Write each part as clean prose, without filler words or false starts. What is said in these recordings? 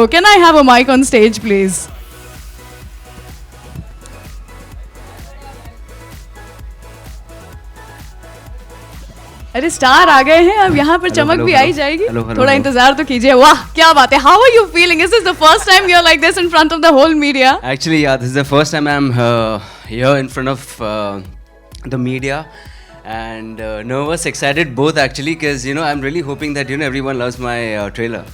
can I have a mic on stage, please? अरे star आ गए हैं, अब यहाँ पर चमक भी आई जाएगी. थोड़ा इंतजार तो कीजिए. वाह क्या बात है. How are you feeling? Is this the first time you're like this in front of the whole media? Actually, yeah, this is the first time I'm here in front of the media, and nervous, excited, both actually, because I'm really hoping that everyone loves my trailer.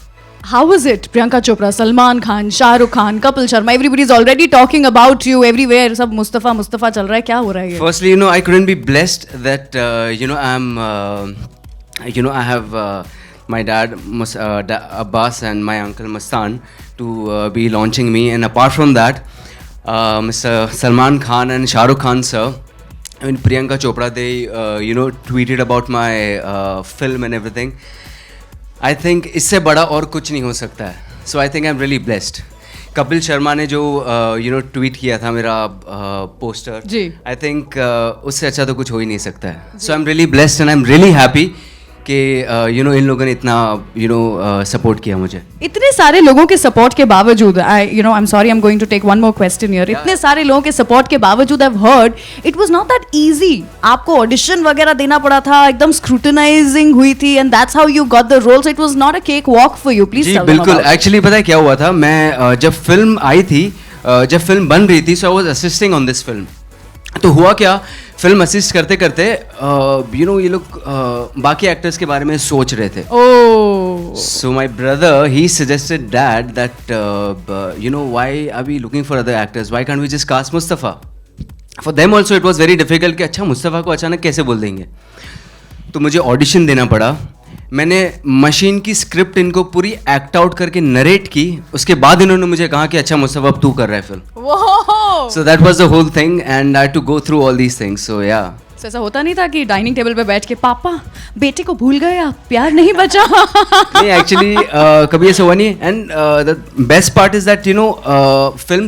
How was it? Priyanka Chopra, Salman Khan, Shah Rukh Khan, Kapil Sharma, everybody is already talking about you everywhere. सब मुस्तफा मुस्तफा चल रहा है. क्या हो रहा है? Firstly, I couldn't be blessed that I'm I have my dad Abbas and my uncle Mastan to be launching me, and apart from that, Mr. Salman Khan and Shah Rukh Khan sir, I mean Priyanka Chopra, they tweeted about my film and everything. I think इससे बड़ा और कुछ नहीं हो सकता है. So I think I'm really blessed. Kapil Sharma ने जो ट्वीट किया था मेरा पोस्टर, आई थिंक उससे अच्छा तो कुछ हो ही नहीं सकता है. So I am really blessed and I am really happy कि इन लोगों ने इतना सपोर्ट किया मुझे. इतने सारे लोगों के सपोर्ट के बावजूद, I am sorry, I am going to take one more question here. इतने सारे लोगों के सपोर्ट के बावजूद I have heard it was not that easy. आपको ऑडिशन वगैरह देना पड़ा था, एकदम स्क्रूटनाइजिंग हुई थी, and that's how you got the role. So it was not a cake walk for you. Please. जी बिल्कुल. एक्चुअली पता है क्या हुआ था, मैं जब फिल्म आई थी, जब फिल्म बन रही थी, so I was assisting on this film. तो हुआ क्या, फिल्म असिस्ट करते करते ये लोग बाकी एक्टर्स के बारे में सोच रहे थे. So my brother he suggested dad that why are we looking for other actors, why can't we just cast Mustafa. For them also it was very difficult कि अच्छा मुस्तफा को अचानक कैसे बोल देंगे. तो मुझे ऑडिशन देना पड़ा. मैंने मशीन की स्क्रिप्ट इनको पूरी एक्ट आउट करके नरेट की. उसके बाद इन्होंने मुझे कहा कि अच्छा मुस्तफा अब तू कर रहा है film. So that was the whole thing, and I had to go through all these things. So yeah. So ऐसा होता नहीं था कि डाइनिंग टेबल पे बैठ के पापा बेटे को भूल गए आप, प्यार नहीं बचा? नहीं, एक्चुअली कभी ऐसा हुआ नहीं. And the best part is that film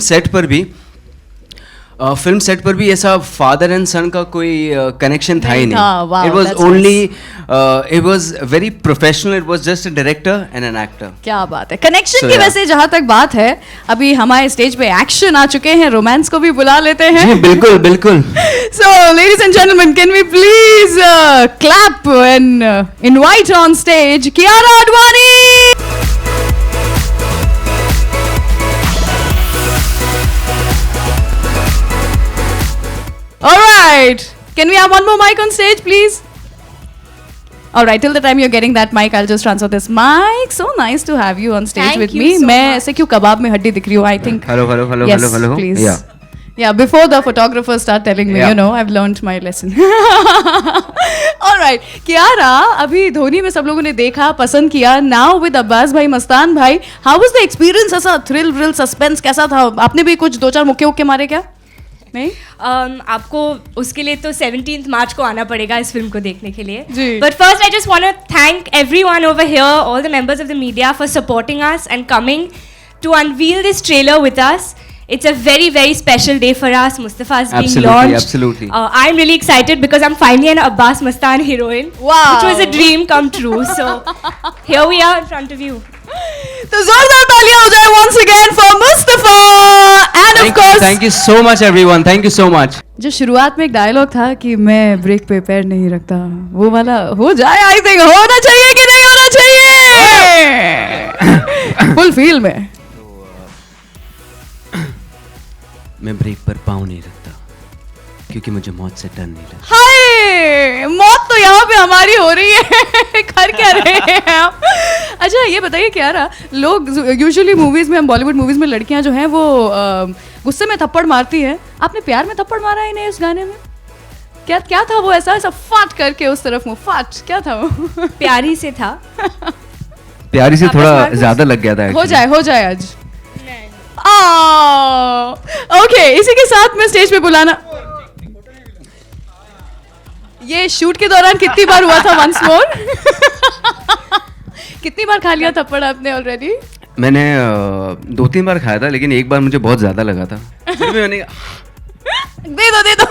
set पर भी ऐसा फादर एंड सन का कोई कनेक्शन था ही नहीं. It was only it was very professional. It was just a director and an actor. क्या बात है. कनेक्शन की वैसे जहाँ तक बात है, अभी हमारे स्टेज पे एक्शन आ चुके हैं, रोमांस को भी बुला लेते हैं. जी बिल्कुल बिल्कुल. So ladies and gentlemen, can we please clap and invite on stage Kiara Advani. Alright, can we have one more mic on stage please? Alright, till the time you're getting that mic, I'll just transfer this mic. So nice to have you on stage Thank with you me. so मैं much. ऐसे क्यों कबाब में हड्डी दिख रही हूँ? I think. Hello. Yes, please. Yeah, before the photographers start telling me, I've learned my lesson. Alright, Kiara, अभी धोनी में सब लोगों ने देखा, पसंद किया. Now with अब्बास भाई, मस्तान भाई, how was the experience? ऐसा थ्रिल सस्पेंस कैसा था? आपने भी कुछ 2-4 मुक्के मारे क्या? नहीं? आपको उसके लिए तो 17th मार्च को आना पड़ेगा इस फिल्म को देखने के लिए. जी. But first I just want to thank everyone over here, all the members of the media for supporting us and coming to unveil this trailer with us. It's a very, very special day for us. Mustafa is being launched. Absolutely. I'm really excited because I'm finally an Abbas Mastan heroine. Wow. Which was a dream come true. So here we are in front of you. तो जोरदार तालियां हो जाए once again for Mustafa and of course. Thank you so much everyone. Thank you so much. जो शुरुआत में एक dialogue था कि मैं ब्रेक पे पैर नहीं रखता, वो वाला हो जाए. आई थिंक होना चाहिए कि नहीं होना चाहिए? फुल फील में. मैं ब्रेक पर पाँव नहीं रखता क्योंकि मुझे मौत से डर नहीं लगता. हाय, मौत तो यहाँ पे हमारी हो रही है. कर क्या रहे हैं आप? अच्छा ये बताइए Kiara, लोग यूजुअली मूवीज में, हम बॉलीवुड मूवीज में लड़कियां जो हैं वो गुस्से में थप्पड़ मारती हैं. आपने प्यार में थप्पड़ मारा ही नहीं उस गाने में? क्या था वो ऐसा फाट करके उस तरफ मुँह फाट, क्या था वो? प्यारी से था. प्यारी से थोड़ा ज्यादा लग गया था. हो जाए आज. ओके, इसी के साथ में स्टेज पे बुलाना. ये शूट के दौरान कितनी बार हुआ था? Once more. कितनी बार खा लिया थप्पड़ आपने ऑलरेडी? मैंने 2-3 बार खाया था, लेकिन एक बार मुझे बहुत ज्यादा लगा था. मैंने दे दो.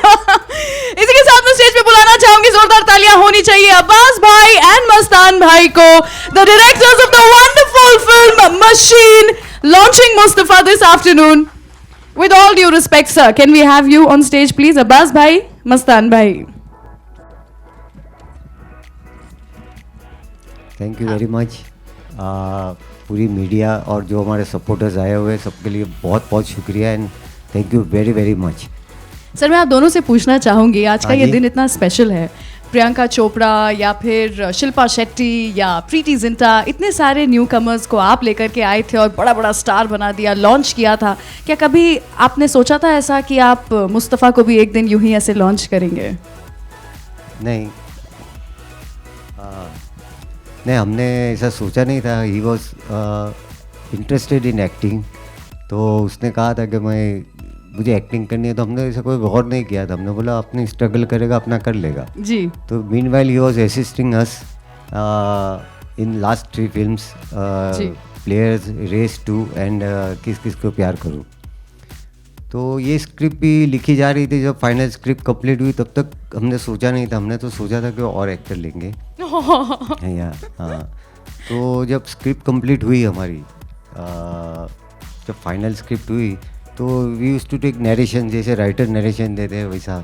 इसी के साथ में स्टेज पे बुलाना चाहूंगी, जोरदार तालियां होनी चाहिए अब्बास भाई एंड मस्तान भाई को, the directors of the wonderful film machine. launching Mustafa this afternoon. With all due respect, sir, can we have you on stage, please? Abbas bhai, Mastan bhai. Thank you very much. पूरी media और जो हमारे supporters आए हुए हैं सबके लिए बहुत बहुत शुक्रिया and thank you very very much. Sir मैं आप दोनों से पूछना चाहूंगी, आज का हाँ ये जी। दिन इतना स्पेशल है, प्रियंका चोपड़ा या फिर शिल्पा शेट्टी या प्रीति जिंटा, इतने सारे न्यू कमर्स को आप लेकर के आए थे और बड़ा बड़ा स्टार बना दिया, लॉन्च किया था। क्या कभी आपने सोचा था ऐसा कि आप मुस्तफ़ा को भी एक दिन यूं ही ऐसे लॉन्च करेंगे? नहीं नहीं, हमने ऐसा सोचा नहीं था। He was interested in acting, तो उसने कहा था कि मुझे एक्टिंग करनी है, तो हमने ऐसा कोई गौर नहीं किया था। हमने बोला अपनी स्ट्रगल करेगा, अपना कर लेगा। जी। तो meanwhile he was assisting us in last 3 films, जी। प्लेयर्स, रेस 2 एंड किस किस को प्यार करूं। तो ये स्क्रिप्ट भी लिखी जा रही थी। जब फाइनल स्क्रिप्ट कंप्लीट हुई तब तक हमने सोचा नहीं था। हमने तो सोचा था कि और एक्टर लेंगे या हाँ। तो जब स्क्रिप्ट कंप्लीट हुई हमारी, जब फाइनल स्क्रिप्ट हुई तो we used to take narration, जैसे राइटर नरेशन देते हैं वैसा।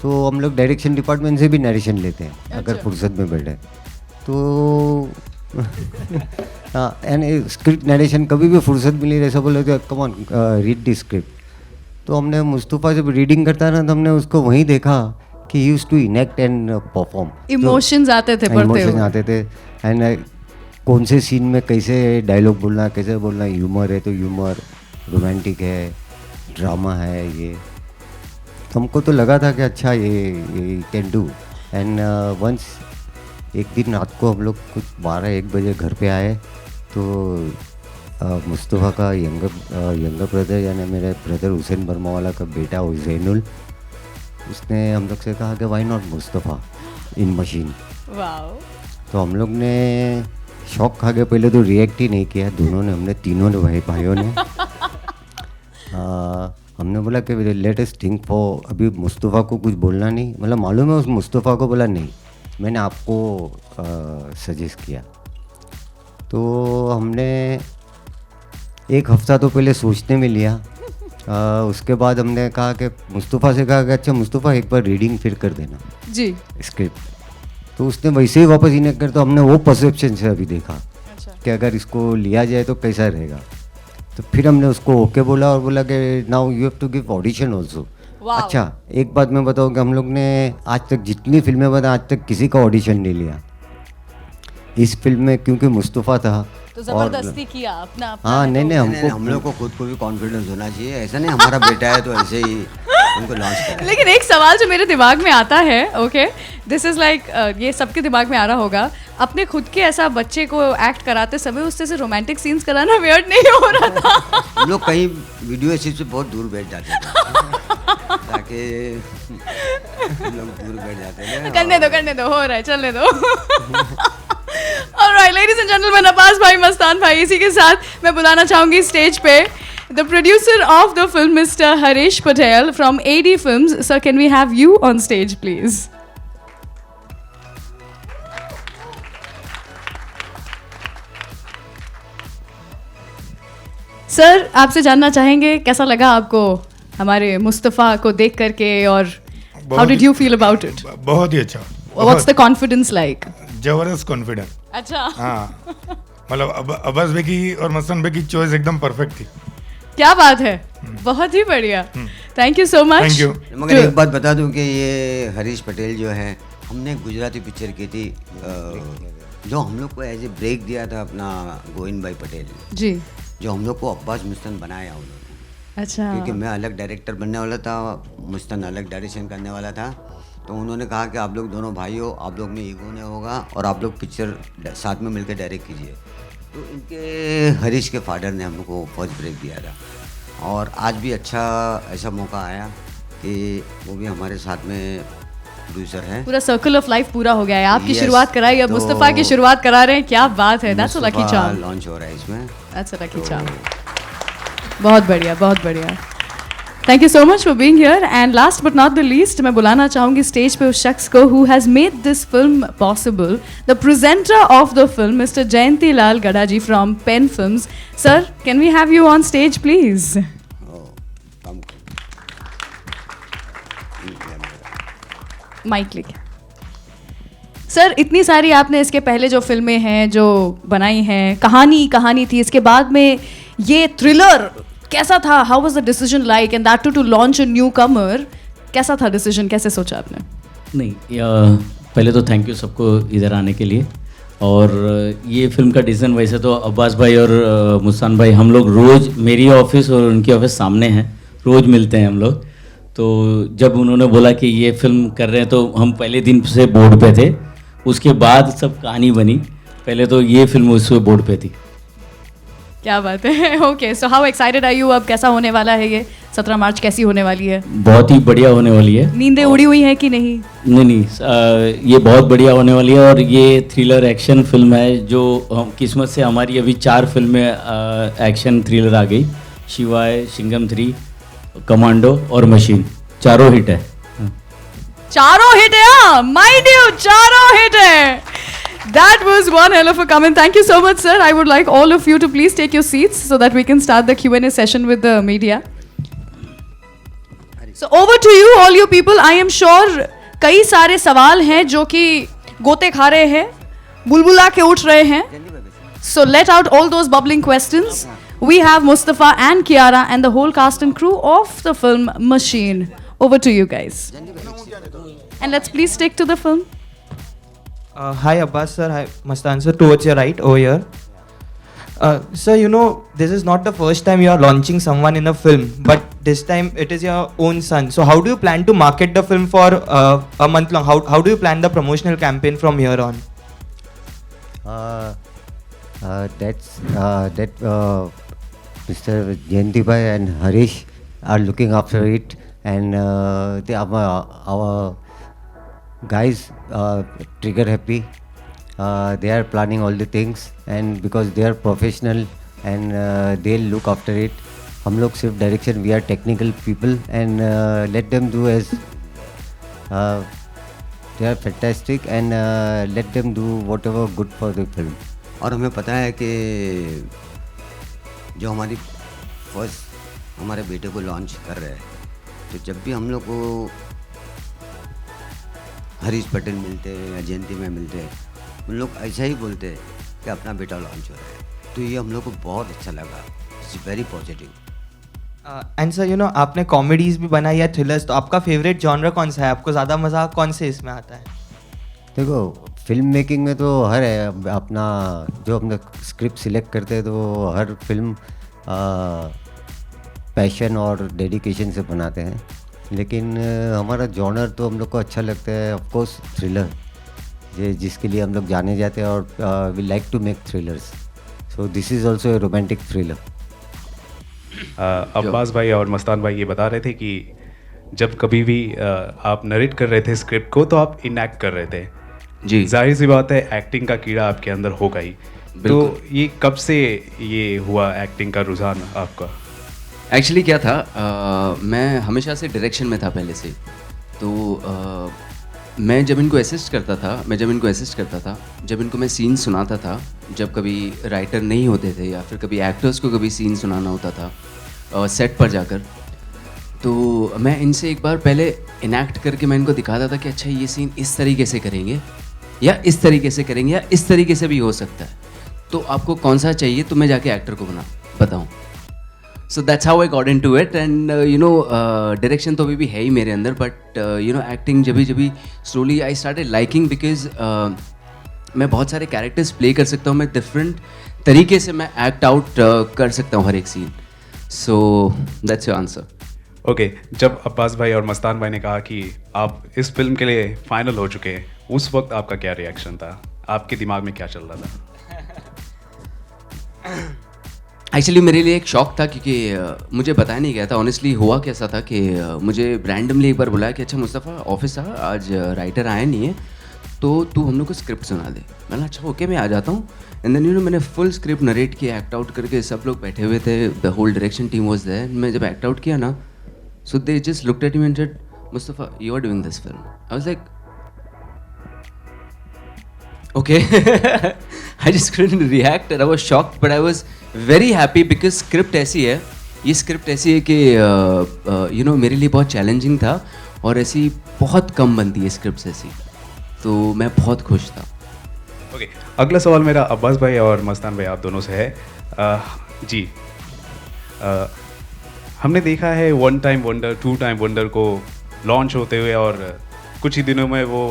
तो हम लोग डायरेक्शन डिपार्टमेंट से भी नरेशन लेते हैं अगर फुर्सत में बैठे तो। हाँ, एंड स्क्रिप्ट नरेशन कभी भी फुर्सत मिली ऐसा बोले तो come on read the script. तो हमने मुस्तफ़ा जब रीडिंग करता ना तो हमने उसको वहीं देखा कि he used to enact and perform. Emotions आते थे पढ़ते इमोशन हुए। आते थे एंड कौन से सीन में कैसे डायलॉग बोलना, कैसे बोलना। ह्यूमर है तो ह्यूमर, रोमांटिक है, ड्रामा है, ये हमको तो लगा था कि अच्छा ये कैन डू। एंड वंस एक दिन रात को हम लोग कुछ 12-1 बजे घर पे आए तो मुस्तफ़ा का यंगर ब्रदर यानी मेरे ब्रदर हुसैन बर्मावाला का बेटा हुसैनुल, उसने हम लोग से कहा कि why not Mustafa in machine. Wow. तो हम लोग ने शॉक खा गए, पहले तो रिएक्ट ही नहीं किया दोनों ने, हमने तीनों ने भाइयों ने। हमने बोला कि लेट अस थिंक फॉर, अभी मुस्तफ़ा को कुछ बोलना नहीं, मतलब मालूम है उस मुस्तफ़ा को बोला नहीं, मैंने आपको सजेस्ट किया। तो हमने 1 हफ्ता तो पहले सोचने में लिया। उसके बाद हमने कहा कि मुस्तफ़ा से कहा कि अच्छा मुस्तफ़ा एक बार रीडिंग फिर कर देना जी। स्क्रिप्ट। तो उसने वैसे ही वापस इन्हें कर, तो हमने वो परसेप्शन से अभी देखा अच्छा। कि अगर इसको लिया जाए तो कैसा रहेगा। तो फिर हमने उसको ओके बोला और बोला कि now you have to give audition also. अच्छा एक बात मैं बताऊँ कि हम लोग ने आज तक जितनी फिल्में बनाई आज तक किसी का ऑडिशन नहीं लिया। इस फिल्म में क्योंकि मुस्तफ़ा था तो जबरदस्ती किया अपना हाँ नहीं नहीं नहीं, हमको हम लोग को खुद को भी कॉन्फिडेंस होना चाहिए। ऐसा नहीं हमारा बेटा है तो ऐसे ही उनको लॉन्च करें। लेकिन एक सवाल जो मेरे दिमाग में आता है, ओके दिस इज लाइक, ये सबके दिमाग में आ रहा होगा, अपने खुद के ऐसा बच्चे को एक्ट कराते समय उससे से रोमांटिक सीन्स कराना वियर्ड नहीं हो रहा था? हम लोग कहीं वीडियो एसिड से बहुत दूर बैठ जाते थे ताकि हम लोग दूर बैठ जाते थे। करने दो हो रहा है, चलने दो। Alright, ladies and gentlemen, Abbas भाई, मस्तान भाई, इसी के साथ मैं बुलाना चाहूंगी स्टेज पे the producer of the film, Mr. Harish Patel from AD Films. Sir, can we have you on stage, please? Sir आपसे जानना चाहेंगे कैसा लगा आपको हमारे मुस्तफ़ा को देख करके और how did you feel about it? बहुत ही अच्छा। What's the confidence like? जबरदस्त कॉन्फिडेंट। अच्छा। हाँ मतलब अब्बास भाई की और मस्तान भाई की चॉइस एकदम परफेक्ट थी। क्या बात है, बहुत ही बढ़िया। Thank you so much. Thank you. मगर एक बात बता दूं कि ये हरीश पटेल जो है, हमने गुजराती पिक्चर की थी जो हम लोग को एज ए ब्रेक दिया था अपना गोविंद भाई पटेल, जी। जो हम लोग को अब्बास मुस्तन बनाया उन्होंने। अच्छा। क्योंकि मैं अलग डायरेक्टर बनने वाला था, मुस्तन अलग डायरेक्शन करने वाला था। तो उन्होंने कहा कि आप लोग दोनों भाई हो, आप लोग में ईगो नहीं होगा और आप लोग पिक्चर साथ में मिलकर डायरेक्ट कीजिए। तो इनके हरीश के फादर ने हमको फर्स्ट ब्रेक दिया था और आज भी अच्छा ऐसा मौका आया कि वो भी हमारे साथ में प्रोड्यूसर है। पूरा सर्कल ऑफ लाइफ पूरा हो गया है। आपकी Yes, शुरुआत कराई, अब तो मुस्तफ़ा की शुरुआत करा रहे हैं। क्या बात है, that's a lucky charm. Launch हो रहा है इसमें। That's a lucky charm. बहुत बढ़िया, बहुत बढ़िया। Thank you so much for being here and last but not the least मैं बुलाना चाहूंगी स्टेज पे उस शख्स को who has made this film possible, the presenter of the film mister Jayanti Lal Gada ji from pen films. Sir, can we have you on stage please? Mic लेके. Sir, इतनी सारी आपने इसके पहले जो फिल्में हैं जो बनाई हैं, कहानी थी, इसके बाद में ये थ्रिलर कैसा था? How was the decision like and that to launch a newcomer? कैसा था डिसीजन, कैसे सोचा आपने? नहीं, पहले तो थैंक यू सबको इधर आने के लिए. और ये फिल्म का डिसीजन वैसे तो अब्बास भाई और मुस्तान भाई, हम लोग रोज़, मेरी ऑफिस और उनकी ऑफिस सामने हैं, रोज़ मिलते हैं हम लोग. तो जब उन्होंने बोला कि ये फिल्म कर रहे हैं तो हम पहले दिन से बोर्ड पे थे, उसके बाद सब कहानी बनी. पहले तो ये फिल्म उस बोर्ड पे थी. क्या बात है. Okay, so how excited are you? अब कैसा होने वाला है ये 17 मार्च, कैसी होने वाली है? बहुत ही बढ़िया होने वाली है. नींदें उड़ी हुई हैं कि नहीं? नहीं, ये बहुत बढ़िया होने वाली है. और ये थ्रिलर एक्शन फिल्म है जो किस्मत से हमारी अभी 4 फिल्में एक्शन थ्रिलर आ गई. शिवाय, सिंघम 3, कमांडो और मशीन, चारों हिट है. चारों हिट है, माइंड यू, चारों हिट है. That was one hell of a comment. Thank you so much, sir. I would like all of you to please take your seats so that we can start the Q&A session with the media. So over to you, all you people. I am sure कई सारे सवाल हैं जो कि गोते खा रहे हैं, बुलबुला के उठ रहे हैं. So let out all those bubbling questions. We have Mustafa and Kiara and the whole cast and crew of the film Machine. Over to you guys. And let's please stick to the film. Hi Abbas sir, hi Mastan sir, towards your right over here. Sir, you know, this is not the first time you are launching someone in a film, but this time it is your own son. So how do you plan to market the film for a month long? How do you plan the promotional campaign from here on? Mr. Jayanti Bhai and Harish are looking after it, and our guys trigger happy. They are planning all the things, and because they are professional and they'll look after it. हम लोग सिर्फ direction, we are technical people, and let them do as they are fantastic, and let them do whatever good for the film. और हमें पता है कि जो हमारी फर्स्ट हमारे बेटे को लॉन्च कर रहे हैं, तो जब भी हम लोग को हरीश पटेल मिलते हैं या जयंती में मिलते हैं, उन लोग ऐसा ही बोलते हैं कि अपना बेटा लॉन्च हो रहा है. तो ये हम लोग को बहुत अच्छा लगा. It's very positive. And sir, you know, आपने कॉमेडीज भी बनाई या थ्रिलर्स, तो आपका फेवरेट जॉनर कौन सा है? आपको ज़्यादा मज़ा कौन से इसमें आता है? देखो, फिल्म मेकिंग में तो हर है अपना, जो हम लोग स्क्रिप्ट सिलेक्ट करते हैं तो हर फिल्म पैशन और डेडिकेशन से बनाते हैं. लेकिन हमारा जॉनर तो हम लोग को अच्छा लगता है ऑफ कोर्स थ्रिलर, जिसके लिए हम लोग जाने जाते हैं, और we like to make thrillers. So this is also a romantic thriller. Abbas भाई और मस्तान भाई ये बता रहे थे कि जब कभी भी आप नरेट कर रहे थे स्क्रिप्ट को तो आप इनएक्ट कर रहे थे. जी, जाहिर सी बात है, एक्टिंग का कीड़ा आपके अंदर होगा ही. तो ये कब से ये हुआ एक्टिंग का रुझान आपका? एक्चुअली क्या था, मैं हमेशा से डायरेक्शन में था पहले से. तो मैं जब इनको असिस्ट करता था, जब इनको मैं सीन सुनाता था, जब कभी राइटर नहीं होते थे या फिर कभी एक्टर्स को कभी सीन सुनाना होता था सेट पर जाकर, तो मैं इनसे एक बार पहले इनैक्ट करके मैं इनको दिखाता था कि अच्छा ये सीन इस तरीके से करेंगे या इस तरीके से करेंगे या इस तरीके से भी हो सकता है, तो आपको कौन सा चाहिए तो मैं जाके एक्टर को बताऊँ. So that's how I got into it. And you know, direction तो अभी भी है ही मेरे अंदर, बट यू नो एक्टिंग जब भी slowly I started liking, because मैं बहुत सारे कैरेक्टर्स प्ले कर सकता हूँ, मैं डिफरेंट तरीके से मैं एक्ट आउट कर सकता हूँ हर एक scene. So that's your answer. Okay, जब अब्बास भाई और मस्तान भाई ने कहा कि आप इस फिल्म के लिए फाइनल हो चुके हैं, उस वक्त आपका क्या रिएक्शन था? आपके दिमाग में क्या चल रहा था? एक्चुअली मेरे लिए एक शॉक था, क्योंकि मुझे बताया नहीं गया था. ऑनेस्टली हुआ कैसा था कि मुझे रैंडमली एक बार बुलाया कि अच्छा मुस्तफ़ा ऑफिस आ, आज राइटर आया नहीं है, तो तू हम लोग को स्क्रिप्ट सुना दे. मैंने अच्छा ओके मैं आ जाता हूँ. एंड देन यू नो मैंने फुल स्क्रिप्ट नरेट किया, एक्ट आउट करके, सब लोग बैठे हुए थे, the whole direction team was there. मैं जब एक्ट आउट किया ना, So they just looked at me and said, Mustafa, you are doing this film. I was like, okay. I just couldn't react and I was shocked, but I was very happy because script ऐसी है, ये script ऐसी है कि you know मेरे लिए बहुत challenging था और ऐसी बहुत कम बनती है scripts ऐसी, तो मैं बहुत खुश था. ओके, अगला सवाल मेरा अब्बास भाई और मस्तान भाई आप दोनों से है. जी, हमने देखा है one time wonder, two time wonder को लॉन्च होते हुए और कुछ ही दिनों में वो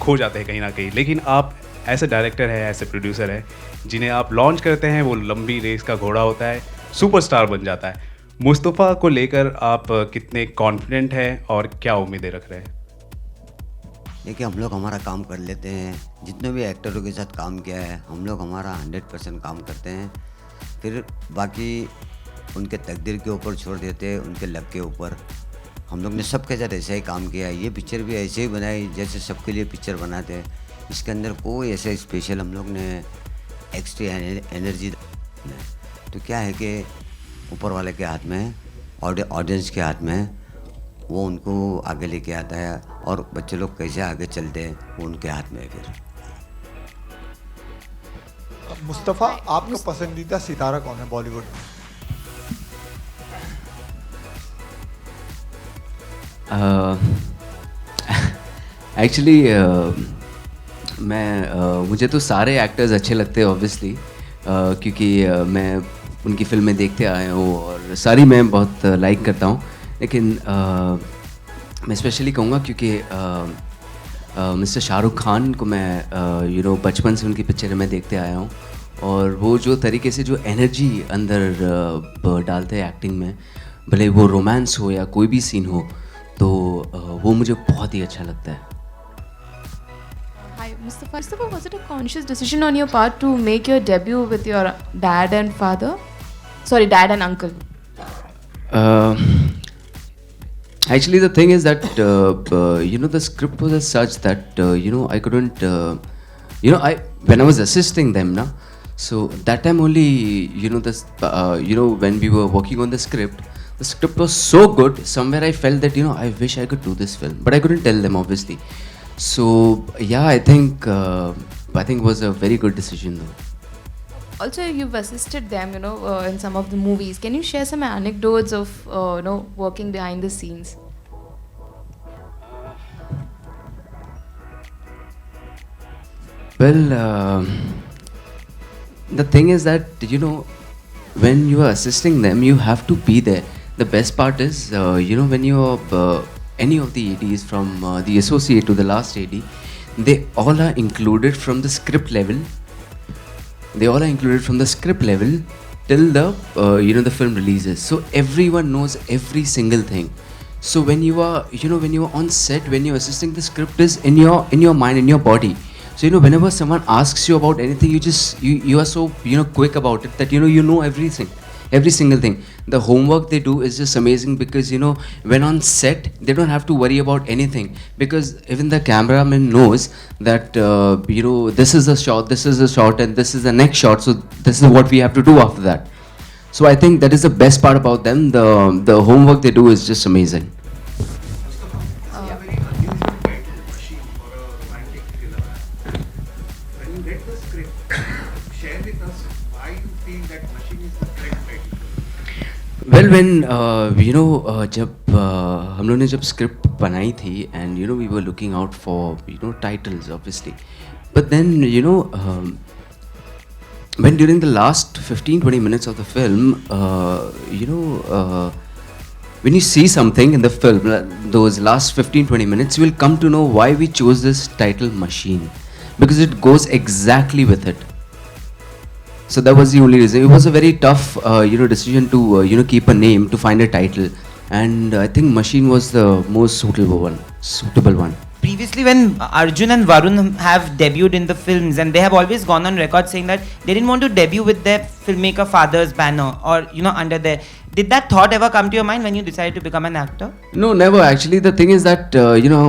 खो जाते हैं कहीं ना कहीं, लेकिन आप ऐसे डायरेक्टर है, ऐसे प्रोड्यूसर है जिन्हें आप लॉन्च करते हैं, वो लंबी रेस का घोड़ा होता है, सुपरस्टार बन जाता है. मुस्तफ़ा को लेकर आप कितने कॉन्फिडेंट हैं और क्या उम्मीदें रख रहे हैं? देखिए, हम लोग हमारा काम कर लेते हैं. जितने भी एक्टरों के साथ काम किया है हम लोग हमारा 100% काम करते हैं. फिर बाकी उनके तकदीर के ऊपर छोड़ देते हैं, उनके लक के ऊपर. हम लोग ने सबके साथ ऐसा ही काम किया है. ये पिक्चर भी ऐसे ही बनाई जैसे सबके लिए पिक्चर बनाते हैं. इसके अंदर कोई ऐसा स्पेशल हम लोग ने एक्स्ट्रा एनर्जी. तो क्या है कि ऊपर वाले के हाथ में है, ऑडियंस के हाथ में है. वो उनको आगे लेके आता है और बच्चे लोग कैसे आगे चलते हैं वो उनके हाथ में है. फिर मुस्तफ़ा, आपका पसंदीदा सितारा कौन है बॉलीवुड में? एक्चुअली मुझे तो सारे एक्टर्स अच्छे लगते हैं ऑब्वियसली, क्योंकि मैं उनकी फिल्में देखते आया हूँ और सारी मैं बहुत लाइक करता हूँ. लेकिन मैं स्पेशली कहूँगा क्योंकि मिस्टर शाहरुख खान को मैं यू नो बचपन से उनकी पिक्चरें मैं देखते आया हूँ और वो जो तरीके से जो एनर्जी अंदर डालते हैं एक्टिंग में, भले वो रोमांस हो या कोई भी सीन हो, तो वो मुझे बहुत ही अच्छा लगता है. Hi, Mustafa, was it a conscious decision on your part to make your debut with your dad and father? Sorry, dad and uncle. Actually, the thing is that you know the script was as such that you know I couldn't you know when I was assisting them na, so that time only you know this you know when we were working on the script was so good. Somewhere I felt that you know I wish I could do this film, but I couldn't tell them obviously. So yeah, I think it was a very good decision though. Also, you've assisted them, you know, in some of the movies. Can you share some anecdotes of, you know, working behind the scenes? Well, the thing is that you know when you are assisting them, you have to be there. The best part is you know when you are any of the ADs from the associate to the last AD, they all are included from the script level. They all are included from the script level till the you know the film releases. So everyone knows every single thing. So when you are you know when you are on set, when you are assisting, the script is in your mind, in your body. So you know whenever someone asks you about anything, you are so you know quick about it that you know everything. Every single thing. The homework they do is just amazing because you know when on set they don't have to worry about anything because even the cameraman knows that you know this is a shot, and this is the next shot, so this is what we have to do after that. So I think that is the best part about them. The homework they do is just amazing. Well, when you know जब हम लोग ने जब script बनाई थी and you know we were looking out for you know titles obviously, but then you know when during the last 15-20 minutes of the film you know when you see something in the film, those last 15-20 minutes, you will come to know why we chose this title Machine, because it goes exactly with it. So that was the only reason. It was a very tough, you know, decision to you know keep a name, to find a title, and I think Machine was the most suitable one. Previously, when Arjun and Varun have debuted in the films, and they have always gone on record saying that they didn't want to debut with their filmmaker father's banner or you know under their. Did that thought ever come to your mind when you decided to become an actor? No, never. Actually, the thing is that you know,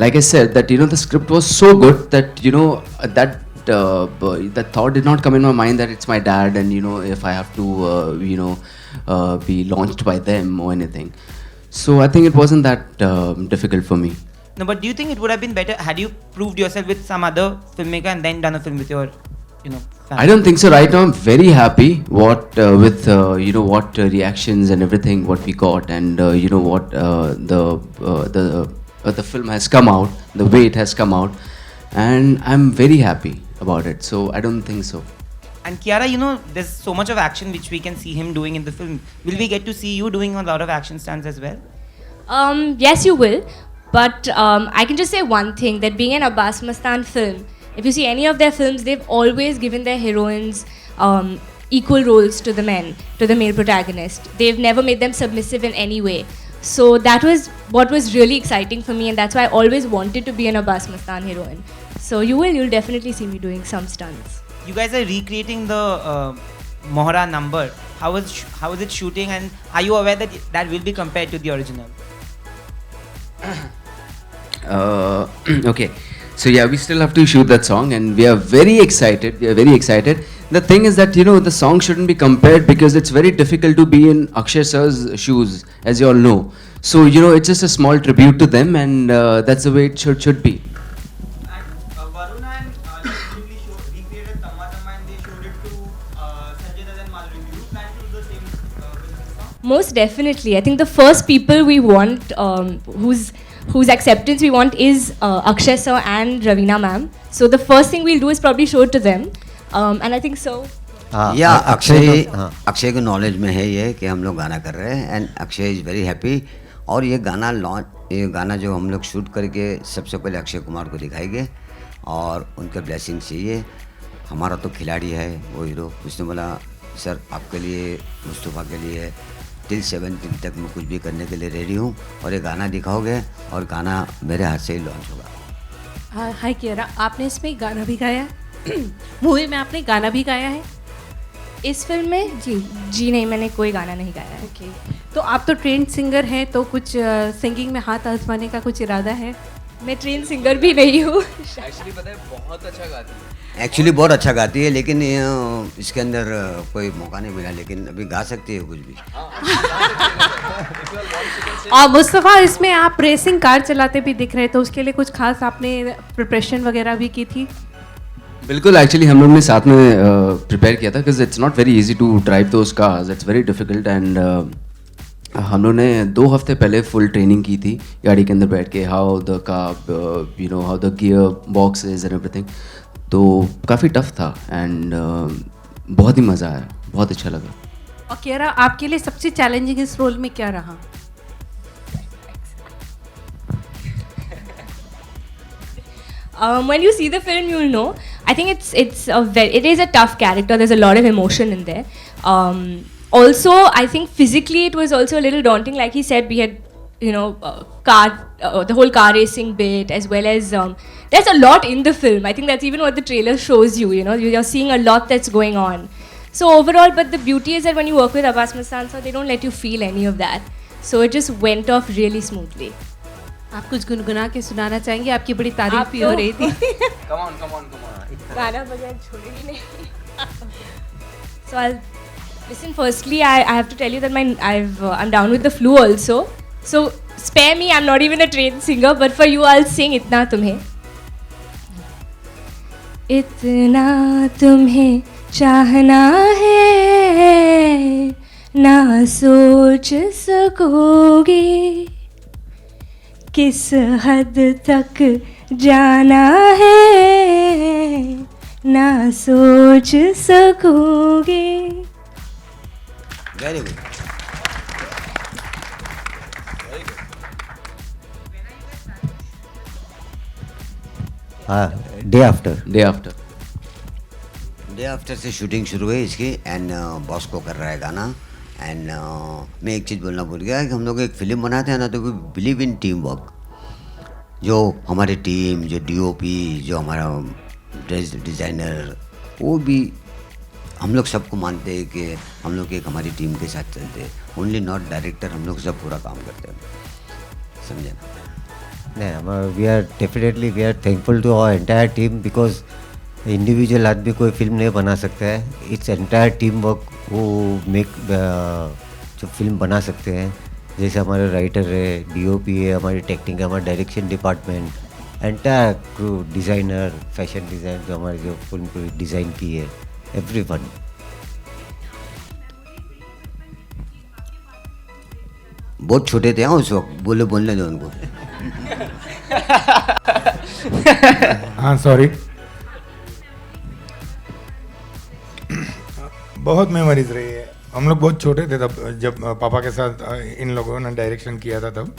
like I said, that you know the script was so good that you know that. That thought did not come in my mind that it's my dad and you know if I have to you know be launched by them or anything. So I think it wasn't that difficult for me. No, but do you think it would have been better had you proved yourself with some other filmmaker and then done a film with your, family? I don't think so. Right now, I'm very happy with what reactions and everything what we got, and what the film has come out, the way it has come out, and I'm very happy about it. So I don't think so. And Kiara, there's so much of action which we can see him doing in the film. Will we get to see you doing a lot of action stunts as well? Yes, you will. But I can just say one thing, that being an Abbas Mustan film, if you see any of their films, they've always given their heroines equal roles to the men, to the male protagonist. They've never made them submissive in any way. So that was what was really exciting for me, and that's why I always wanted to be an Abbas Mustan heroine. So you'll definitely see me doing some stunts. You guys are recreating the Mohra number. How is it shooting, and are you aware that that will be compared to the original? Okay, so yeah, we still have to shoot that song, and we are very excited. The thing is that the song shouldn't be compared because it's very difficult to be in Akshay sir's shoes, as you all know. So it's just a small tribute to them, and that's the way it should be. Most definitely. I think the first people we want, whose acceptance we want, is Akshay sir and Ravina ma'am. So the first thing we'll do is probably show it to them. And I think so. या अक्षय को knowledge में है ये कि हम लोग गाना कर रहे हैं, and Akshay is very happy. और ये गाना जो हम लोग शूट करके सबसे पहले अक्षय कुमार को दिखाएंगे, और उनके ब्लेसिंग चाहिए. हमारा तो खिलाड़ी है वो हीरो. उसने बोला सर आपके लिए, मुस्तफ़ा के लिए टिल 17 तक मैं कुछ भी करने के लिए रेडी हूँ, और ये गाना दिखाओगे और गाना मेरे हाथ से ही लॉन्च होगा. हाय कियारा, आपने इसमें गाना भी गाया है? मूवी में आपने गाना भी गाया है इस फिल्म में? जी नहीं, मैंने कोई गाना नहीं गाया है. ओके, तो आप तो ट्रेंड सिंगर हैं, तो कुछ सिंगिंग में हाथ आजमाने का कुछ इरादा है? मैं ट्रेंड सिंगर भी नहीं हूँ. एक्चुअली पता है बहुत अच्छा गाती है. एक्चुअली बहुत अच्छा गाती है, लेकिन इसके अंदर कोई मौका नहीं मिला, लेकिन अभी गा सकती है कुछ भी. और मुस्तफ़ा, इसमें आप रेसिंग कार चलाते भी दिख रहे, तो उसके लिए कुछ खास आपने प्रिपरेशन वगैरह भी की थी? बिल्कुल, एक्चुअली हम लोग ने साथ में प्रिपेयर किया था, because it's not very easy to drive those cars, it's very difficult. And हम लोग ने 2 हफ्ते पहले फुल ट्रेनिंग की थी गाड़ी के अंदर बैठ के, how the car, how the gear box is and everything. तो काफ़ी टफ था, एंड बहुत ही मज़ा आया, बहुत अच्छा लगा. और कियारा, आपके लिए सबसे चैलेंजिंग इस रोल में क्या रहा? When you see the film, you'll know. I think it is a tough character. There's a lot of emotion in there. Also, I think physically it was also a little daunting. Like he said, we had, the whole car racing bit, as well as there's a lot in the film. I think that's even what the trailer shows you. You're seeing a lot that's going on. So overall, but the beauty is that when you work with Abbas Mustan, so they don't let you feel any of that. So it just went off really smoothly. आप कुछ गुनगुना के सुनाना चाहेंगे? आपकी बड़ी तारीफ भी हो रही थी. Come on. गाना बजाए छोड़ेगी नहीं. So I'll listen. Firstly, I have to tell you that I'm down with the flu also. So spare me. I'm not even a trained singer, but for you, I'll sing इतना तुम्हें. इतना तुम्हें चाहना है, ना सोच सकोगे किस हद तक जाना है, ना सोच सकोगे. Very good. डे आफ्टर से शूटिंग शुरू हुई इसकी, एंड बॉस को कर रहा है गाना. एंड मैं एक चीज़ बोलना भूल गया कि हम लोग एक फिल्म बनाते हैं ना, तो we believe in team work. जो हमारी टीम, जो डीओपी, जो हमारा ड्रेस डिज़ाइनर, वो भी हम लोग सबको मानते हैं कि हम लोग एक हमारी टीम के साथ चलते हैं. ओनली नॉट डायरेक्टर, हम लोग सब पूरा काम करते हैं. समझे ना? नहीं, we are thankful to our entire team, because individual आदमी कोई फिल्म नहीं बना सकता है. इट्स एंटायर टीम वर्क वो जो फिल्म बना सकते हैं. जैसे हमारे राइटर है, DOP है, हमारी टेक्निक है, हमारा direction department, entire crew, designer, fashion design जो हमारी जो फिल्म को डिज़ाइन की है, एवरीवन। बहुत छोटे थे उस वक्त, बोलने दो उनको। हाँ सॉरी। बहुत मेमोरीज रही है। हम लोग बहुत छोटे थे तब, जब पापा के साथ इन लोगों ने डायरेक्शन किया था तब।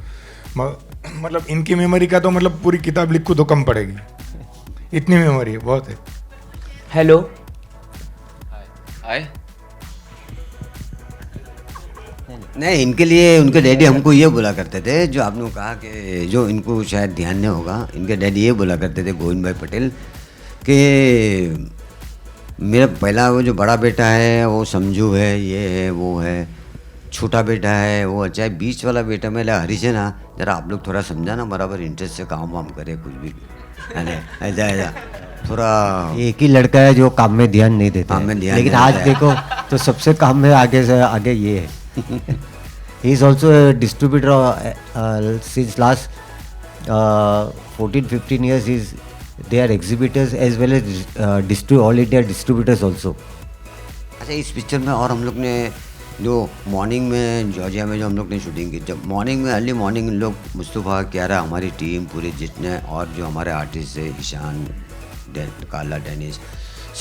मतलब इनकी मेमोरी का तो मतलब पूरी किताब लिखूँ तो कम पड़ेगी, इतनी मेमोरी है, बहुत है। हेलो। हाय। नहीं, इनके लिए उनके डैडी हमको ये बोला करते थे, जो आपने कहा कि जो इनको शायद ध्यान नहीं होगा, इनके डैडी ये बोला करते थे, गोविंद भाई पटेल, कि मेरा पहला वो जो बड़ा बेटा है वो समझू है, ये है, वो है, छोटा बेटा है वो अच्छा है, बीच वाला बेटा मेरा हरीश है ना, जरा आप लोग थोड़ा समझाना, बराबर इंटरेस्ट से काम वाम करे, कुछ भी है ना, ऐसा ऐसा थोड़ा। एक ही लड़का है जो काम में ध्यान नहीं देता काम में ध्यान लेकिन नहीं आज देता है। देखो तो सबसे काम में आगे से आगे ये है। He is also distributor since last 14-15 years. They are exhibitors as well as all India distributors also. अच्छा, इस पिक्चर में और हम लोग ने जो मॉर्निंग में जॉर्जिया में जो हम लोग ने शूटिंग की, जब मॉर्निंग में अर्ली मॉर्निंग इन लोग मुस्तफ़ा, क्यारा, हमारी टीम पूरे जितने और जो हमारे आर्टिस्ट है, ईशान, काला, डेनिस,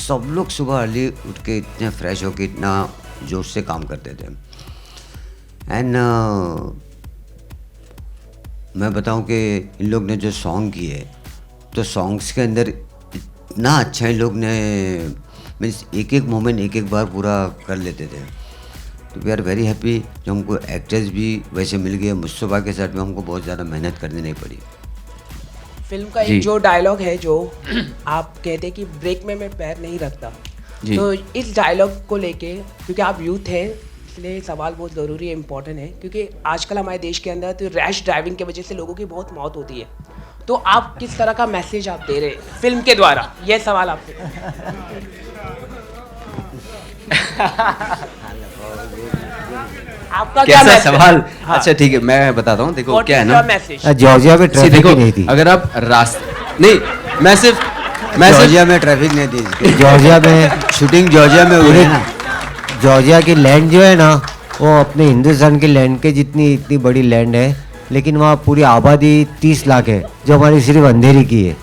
सब लोग सुबह अर्ली उठ के इतने फ्रेश होके इतना जोश से काम करते थे। एंड मैं बताऊं कि इन लोग ने जो सॉन्ग किए, तो सॉन्ग्स के अंदर इतना अच्छा इन लोग ने मीन्स एक एक मोमेंट एक एक बार पूरा कर लेते थे। तो वी आर वेरी हैप्पी जो हमको एक्टर्स भी वैसे मिल गए, मुस्तफ़ा के साथ भी हमको बहुत ज़्यादा मेहनत करनी नहीं पड़ी। फिल्म का एक जो डायलॉग है जो आप कहते हैं कि ब्रेक में मैं पैर नहीं रखता, तो इस डायलॉग को लेके, क्योंकि आप यूथ हैं इसलिए सवाल बहुत ज़रूरी है, इम्पोर्टेंट है, क्योंकि आजकल हमारे देश के अंदर तो रैश ड्राइविंग की वजह से लोगों की बहुत मौत होती है, तो आप किस तरह का मैसेज आप दे रहे हैं फिल्म के द्वारा, ये सवाल आपसे। आपका क्या कैसा मैसेज? सवाल? हाँ। अच्छा ठीक है, मैं बताता हूँ। देखो क्या है ना, जॉर्जिया में ट्रैफिक नहीं थी। अगर आप रास्ते नहीं, मैं सिर्फ जॉर्जिया में ट्रैफिक नहीं थी। जॉर्जिया में शूटिंग जॉर्जिया में हुई है ना। जॉर्जिया की लैंड जो है ना, वो अपने हिंदुस्तान की लैंड के जितनी इतनी बड़ी लैंड है, लेकिन वहाँ पूरी आबादी 30 लाख है, जो हमारी सिर्फ अंधेरी की है।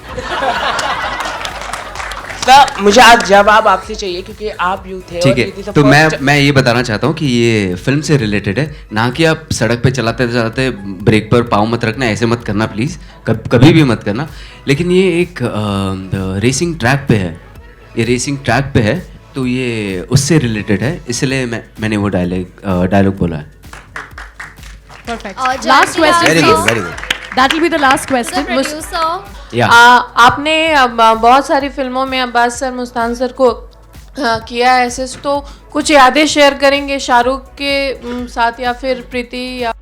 सर मुझे आज जवाब आपसे चाहिए, क्योंकि आप यूथ है। ठीक है, तो मैं ये बताना चाहता हूँ कि ये फिल्म से रिलेटेड है, ना कि आप सड़क पे चलाते चलाते ब्रेक पर पाँव मत रखना, ऐसे मत करना प्लीज़, कभी भी मत करना। लेकिन ये एक रेसिंग ट्रैक पे है, ये रेसिंग ट्रैक पे है, तो ये उससे रिलेटेड है, इसलिए मैंने वो डायलॉग बोला है। Perfect. Last question, Very good, please. very good. That will be the last question. Yeah. आपने बहुत सारी फिल्मों में अब्बास सर, मुस्तान सर को किया असिस्ट, तो कुछ यादें शेयर करेंगे शाहरुख के साथ या फिर प्रीति या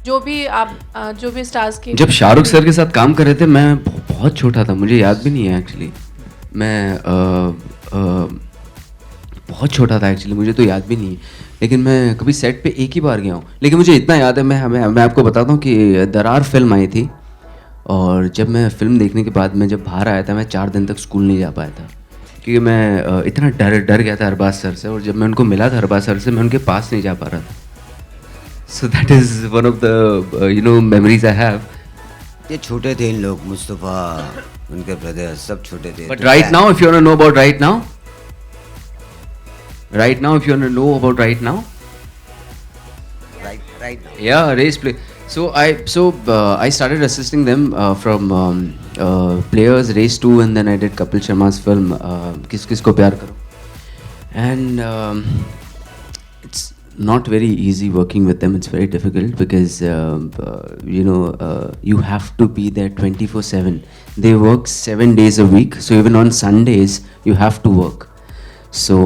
जो भी आप जो भी स्टार्स की? जब शाहरुख सर के साथ काम कर रहे थे, मैं बहुत छोटा था, मुझे याद भी नहीं है एक्चुअली। मैं बहुत छोटा था एक्चुअली, मुझे तो याद भी नहीं है। लेकिन मैं कभी सेट पे एक ही बार गया हूँ, लेकिन मुझे इतना याद है, मैं आपको बताता हूँ कि दरार फिल्म आई थी, और जब मैं फिल्म देखने के बाद मैं जब बाहर आया था, मैं 4 दिन तक स्कूल नहीं जा पाया था, क्योंकि मैं इतना डर गया था अरबाज सर से, और जब मैं उनको मिला था अरबाज सर से, मैं उनके पास नहीं जा पा रहा था। So that is one of the memories I have. ये छोटे थे इन लोग, मुस्तफ़ा, उनके ब्रदर सब छोटे थे। But right now, if you want to know about right now, if you want to know about right now, right now, yeah, race play. So I started assisting them from Players, Race 2, and then I did Kapil Sharma's film Kis Kis Ko Pyar Karo, and it's not very easy working with them. It's very difficult because you have to be there 24/7. They work 7 days a week, so even on Sundays you have to work. So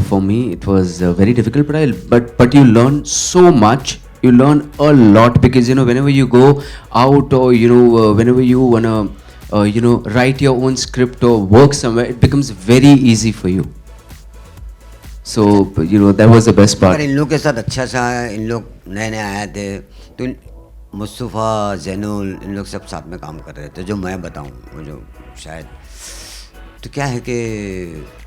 for me it was very difficult, but you learn so much, you learn a lot, because whenever you go out, or whenever you wanna write your own script or work somewhere, it becomes very easy for you. So that was the best part. पर इन लोग के साथ अच्छा सा है, इन लोग नए नए आए थे तो मुस्तफ़ा, जैनुल, इन लोग सब साथ में काम कर रहे थे। जो मैं बताऊं वो जो शायद तो क्या है कि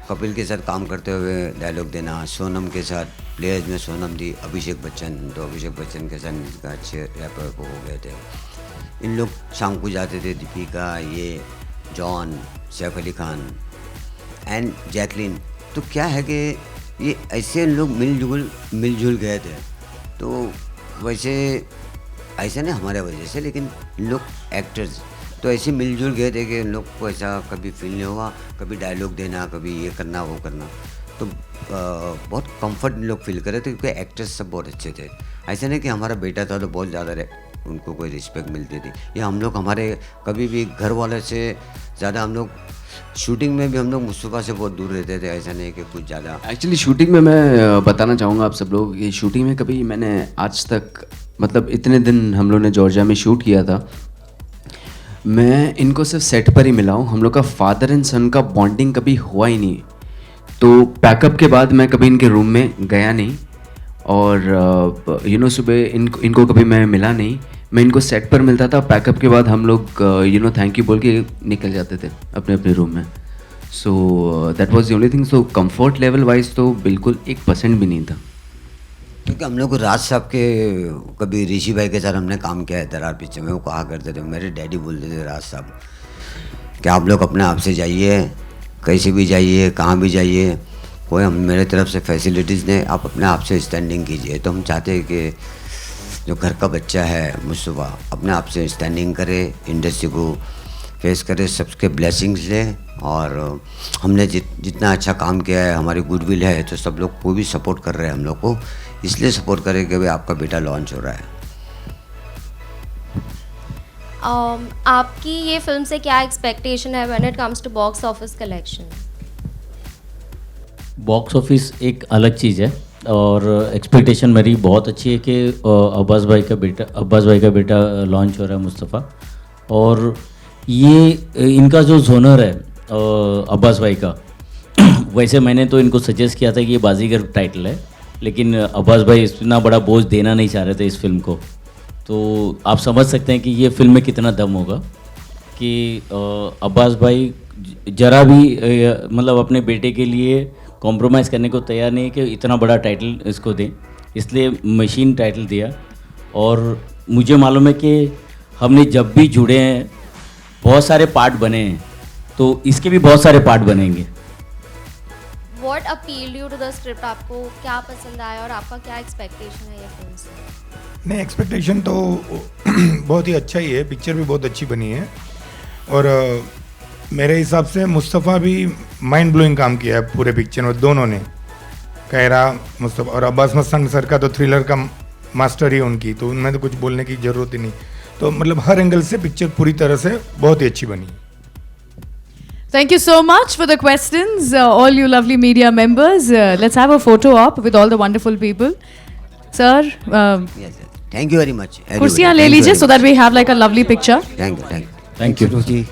कपिल के साथ काम करते हुए डायलॉग देना, सोनम के साथ प्लेयर्स में सोनम थी, अभिषेक बच्चन, तो अभिषेक बच्चन के साथ इसका अच्छे रैपर को हो गए थे। इन लोग शाम को जाते थे, दीपिका, ये John, Saif Ali Khan and Jacqueline. तो क्या है कि ये ऐसे लोग मिलजुल गए थे। तो वैसे ऐसा नहीं हमारे वजह से, लेकिन लोग एक्टर्स तो ऐसे मिलजुल गए थे कि उन लोग को ऐसा कभी फील नहीं हुआ, कभी डायलॉग देना, कभी ये करना वो करना, तो बहुत कंफर्ट लोग फील कर रहे थे क्योंकि एक्टर्स सब बहुत अच्छे थे। ऐसा नहीं कि हमारा बेटा था तो बहुत ज़्यादा उनको कोई रिस्पेक्ट मिलती थी, या हम लोग हमारे कभी भी घर वाले से ज़्यादा हम लोग शूटिंग में भी हम लोग मुस्तफ़ा से बहुत दूर रहते थे। ऐसा नहीं कि कुछ ज़्यादा एक्चुअली शूटिंग में मैं बताना चाहूँगा आप सब लोग, ये शूटिंग में कभी मैंने आज तक मतलब इतने दिन हम लोग ने जॉर्जिया में शूट किया था, मैं इनको सिर्फ सेट पर ही मिला हूँ। हम लोग का फादर एंड सन का बॉन्डिंग कभी हुआ ही नहीं। तो पैकअप के बाद मैं कभी इनके रूम में गया नहीं और सुबह इनको कभी मैं मिला नहीं। मैं इनको सेट पर मिलता था, पैकअप के बाद हम लोग थैंक यू बोल के निकल जाते थे अपने अपने रूम में। So that was the only thing. So comfort level wise तो बिल्कुल 1% भी नहीं था। क्योंकि हम लोग को राज साहब के कभी ऋषि भाई के साथ हमने काम किया है दरार पिक्चर में। वो कहा करते थे, मेरे डैडी बोलते थे राज साहब कि आप लोग अपने आप से जाइए, कैसे भी जाइए, कहाँ भी जाइए, कोई हम मेरे तरफ से फैसिलिटीज़ नहीं, आप अपने आप से स्टैंडिंग कीजिए। तो हम चाहते हैं कि जो घर का बच्चा है मुस्तफ़ा अपने आप से स्टैंडिंग करे, इंडस्ट्री को फेस करे, सबके ब्लेसिंग्स ले। और हमने जितना अच्छा काम किया है, हमारी गुडविल है, तो सब लोग को भी सपोर्ट कर रहे हैं। हम लोग को इसलिए सपोर्ट करें कि भाई आपका बेटा लॉन्च हो रहा है। आपकी ये फिल्म से क्या एक्सपेक्टेशन है when it comes to box office collection? Box office एक अलग चीज़ है और एक्सपेक्टेशन मेरी बहुत अच्छी है कि अब्बास भाई का बेटा लॉन्च हो रहा है मुस्तफ़ा। और ये इनका जो जोनर है अब्बास भाई का वैसे मैंने तो इनको सजेस्ट किया था कि ये बाजीगर टाइटल है, लेकिन अब्बास भाई इतना बड़ा बोझ देना नहीं चाह रहे थे इस फिल्म को। तो आप समझ सकते हैं कि ये फिल्म में कितना दम होगा कि अब्बास भाई जरा भी मतलब अपने बेटे के लिए कॉम्प्रोमाइज़ करने को तैयार नहीं है कि इतना बड़ा टाइटल इसको दें, इसलिए मशीन टाइटल दिया। और मुझे मालूम है कि हमने जब भी जुड़े हैं बहुत सारे पार्ट बने हैं, तो इसके भी बहुत सारे पार्ट बनेंगे। What appealed you to the script? आपको क्या पसंद आया और आपका क्या एक्सपेक्टेशन है ये फिल्म से? नहीं, एक्सपेक्टेशन तो बहुत ही अच्छा ही है, पिक्चर भी बहुत अच्छी बनी है। और मेरे हिसाब से मुस्तफ़ा भी माइंड ब्लोइंग काम किया है पूरे पिक्चर में, दोनों ने, कैरा, मुस्तफ़ा और अब्बास मस्तान सर का तो थ्रिलर का मास्टर ही उनकी, तो उनमें तो कुछ बोलने की ज़रूरत ही नहीं। तो मतलब हर एंगल से पिक्चर पूरी तरह से बहुत ही अच्छी बनी। Thank you so much for the questions, all you lovely media members. Let's have a photo op with all the wonderful people. Sir, yes, thank you very much. कुर्सियाँ ले लीजिए so that we have like a lovely picture. Thank you. Thank you.